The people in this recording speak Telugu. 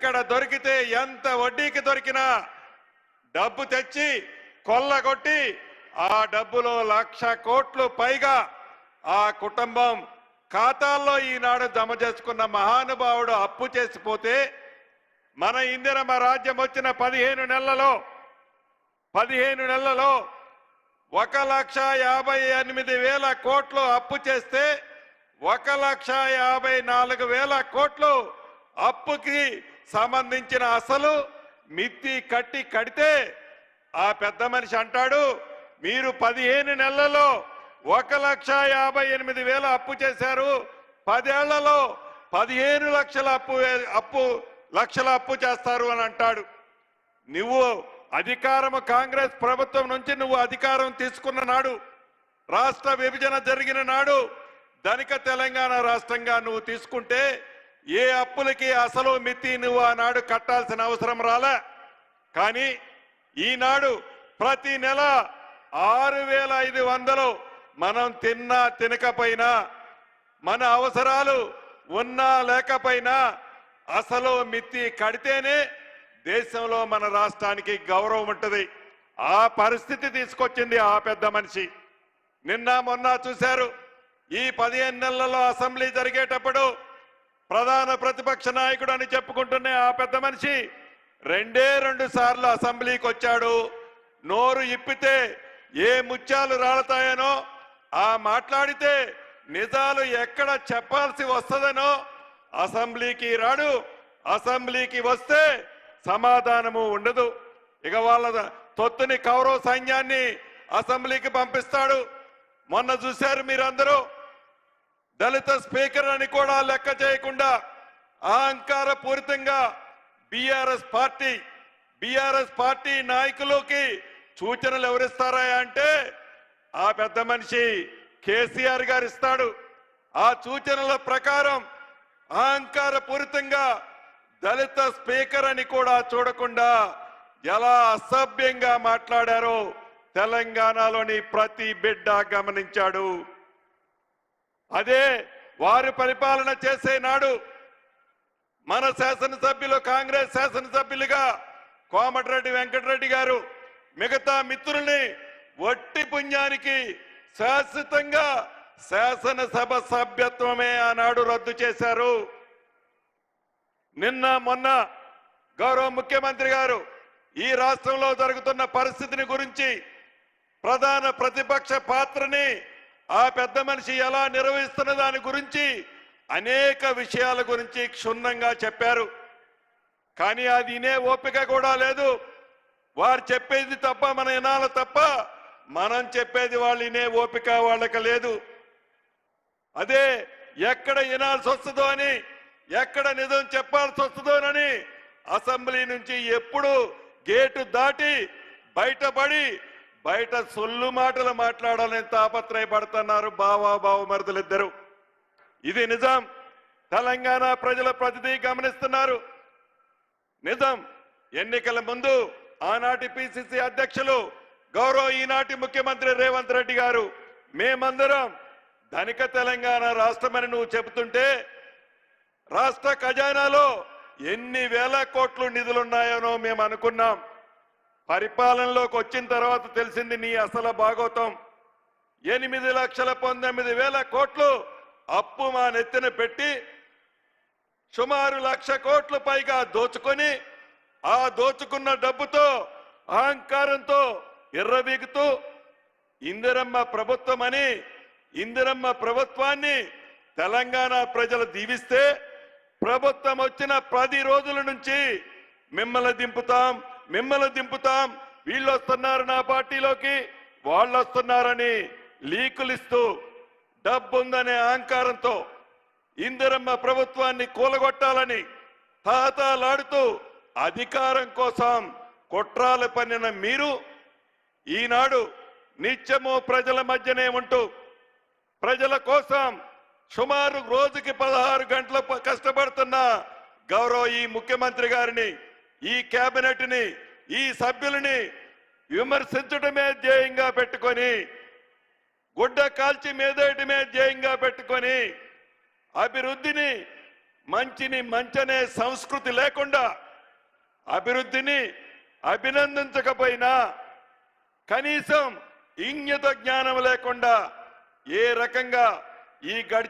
ఇక్కడ దొరికితే ఎంత వడ్డీకి దొరికినా డబ్బు తెచ్చి కొల్లగొట్టి ఆ డబ్బులో 1,00,000 కోట్లు పైగా ఆ కుటుంబం ఖాతాల్లో ఈనాడు జమ చేసుకున్న మహానుభావుడు అప్పు చేసిపోతే మన ఇందిరమ్మ రాజ్యం వచ్చిన 15 నెలలలో 1,58,000 కోట్లు అప్పు చేస్తే 1,54,000 కోట్లు అప్పుకి సంబంధించిన అసలు మిత్తి కడితే ఆ పెద్ద మనిషి అంటాడు మీరు 15 నెలలలో 1,58,000 అప్పు చేశారు, 10 ఏళ్లలో 15 లక్షల అప్పు చేస్తారు అని అంటాడు. నువ్వు అధికారం కాంగ్రెస్ ప్రభుత్వం నుంచి నువ్వు అధికారం తీసుకున్న నాడు, రాష్ట్ర విభజన జరిగిన నాడు ధనిక తెలంగాణ రాష్ట్రంగా నువ్వు తీసుకుంటే ఏ అప్పులకి అసలు మితి నువ్వు ఆనాడు కట్టాల్సిన అవసరం రాలే. కానీ ఈనాడు ప్రతి నెల 6,500 మనం తిన్నా తినకపోయినా మన అవసరాలు ఉన్నా లేకపోయినా అసలు మితి కడితేనే దేశంలో మన రాష్ట్రానికి గౌరవం ఉంటుంది. ఆ పరిస్థితి తీసుకొచ్చింది ఆ పెద్ద మనిషి. నిన్న మొన్న చూశారు, ఈ 15 నెలలలో అసెంబ్లీ జరిగేటప్పుడు ప్రధాన ప్రతిపక్ష నాయకుడు అని చెప్పుకుంటున్న ఆ పెద్ద మనిషి 2 సార్లు అసెంబ్లీకి వచ్చాడు. నోరు ఇప్పితే ఏ ముత్యాలు రాలతాయనో, ఆ మాట్లాడితే నిజాలు ఎక్కడ చెప్పాల్సి వస్తుందనో అసెంబ్లీకి రాడు. అసెంబ్లీకి వస్తే సమాధానము ఉండదు. ఇక వాళ్ళ తొత్తుని కౌరవ సైన్యాన్ని అసెంబ్లీకి పంపిస్తాడు. మొన్న చూశారు మీరందరూ, దళిత స్పీకర్ అని కూడా లెక్క చేయకుండా అహంకార పూరితంగా బీఆర్ఎస్ పార్టీ నాయకులకి సూచనలు ఎవరిస్తారా అంటే ఆ పెద్ద మనిషి కేసీఆర్ గారు ఇస్తాడు. ఆ సూచనల ప్రకారం అహంకార పూరితంగా దళిత స్పీకర్ అని కూడా చూడకుండా ఎలా అసభ్యంగా మాట్లాడారో తెలంగాణలోని ప్రతి బిడ్డ గమనించాడు. అదే వారు పరిపాలన చేసే నాడు మన శాసనసభ్యులు, కాంగ్రెస్ శాసనసభ్యులుగా కోమటిరెడ్డి వెంకటరెడ్డి గారు మిగతా మిత్రుల్ని వట్టి పుణ్యానికి శాశ్వతంగా శాసనసభ సభ్యత్వమే ఆనాడు రద్దు చేశారు. నిన్న మొన్న గౌరవ ముఖ్యమంత్రి గారు ఈ రాష్ట్రంలో జరుగుతున్న పరిస్థితిని గురించి, ప్రధాన ప్రతిపక్ష పాత్రని ఆ పెద్ద మనిషి ఎలా నిర్వహిస్తున్న దాని గురించి అనేక విషయాల గురించి క్షుణ్ణంగా చెప్పారు. కానీ అది వినే ఓపిక కూడా లేదు. వారు చెప్పేది తప్ప మన వినాలి తప్ప మనం చెప్పేది వాళ్ళు వినే ఓపిక వాళ్ళకి లేదు. అదే ఎక్కడ వినాల్సి వస్తుందో అని, ఎక్కడ నిజం చెప్పాల్సి వస్తుందోనని అసెంబ్లీ నుంచి ఎప్పుడు గేటు దాటి బయట సొల్లు మాటలు మాట్లాడాలని తాపత్రయపడుతున్నారు బావమరుదులిద్దరు. ఇది నిజం. తెలంగాణ ప్రజల ప్రతిదీ గమనిస్తున్నారు. నిజం. ఎన్నికల ముందు ఆనాటి పిసిసి అధ్యక్షులు గౌరవ ఈనాటి ముఖ్యమంత్రి రేవంత్ రెడ్డి గారు మేమందరం ధనిక తెలంగాణ రాష్ట్రమని నువ్వు చెబుతుంటే రాష్ట్ర ఖజానాలో ఎన్ని వేల కోట్లు నిధులున్నాయనో మేము అనుకున్నాం. పరిపాలనలోకి వచ్చిన తర్వాత తెలిసింది నీ అసలు భాగోతం. 8,19,000 కోట్లు అప్పు మా నెత్తిన పెట్టి సుమారు 1,00,000 కోట్ల పైగా దోచుకొని, ఆ దోచుకున్న డబ్బుతో అహంకారంతో ఎర్రబీగుతూ ఇందిరమ్మ ప్రభుత్వం అని, ఇందిరమ్మ ప్రభుత్వాన్ని తెలంగాణ ప్రజలు దీవిస్తే ప్రభుత్వం వచ్చిన 10 రోజుల నుంచి మిమ్మల్ని దింపుతాం, వీళ్ళు వస్తున్నారు నా పార్టీలోకి, వాళ్ళు వస్తున్నారని లీకులిస్తూ డబ్బుందనే అహంకారంతో ఇందిరమ్మ ప్రభుత్వాన్ని కూలగొట్టాలని తాతాలాడుతూ అధికారం కోసం కుట్రాలు పన్నిన మీరు ఈనాడు నిత్యము ప్రజల మధ్యనే ఉంటూ ప్రజల కోసం సుమారు రోజుకి 16 గంటలు కష్టపడుతున్న గౌరవ ఈ ముఖ్యమంత్రి గారిని, ఈ కేబినెట్ ని, ఈ సభ్యులని విమర్శించడమే ధ్యేయంగా పెట్టుకొని, గుడ్డ కాల్చి మేదేయడమే ధ్యేయంగా పెట్టుకొని అభివృద్ధిని మంచిని మంచనే సంస్కృతి లేకుండా అభివృద్ధిని అభినందించకపోయినా కనీసం ఇంగిత జ్ఞానం లేకుండా ఏ రకంగా ఈ గడిచిన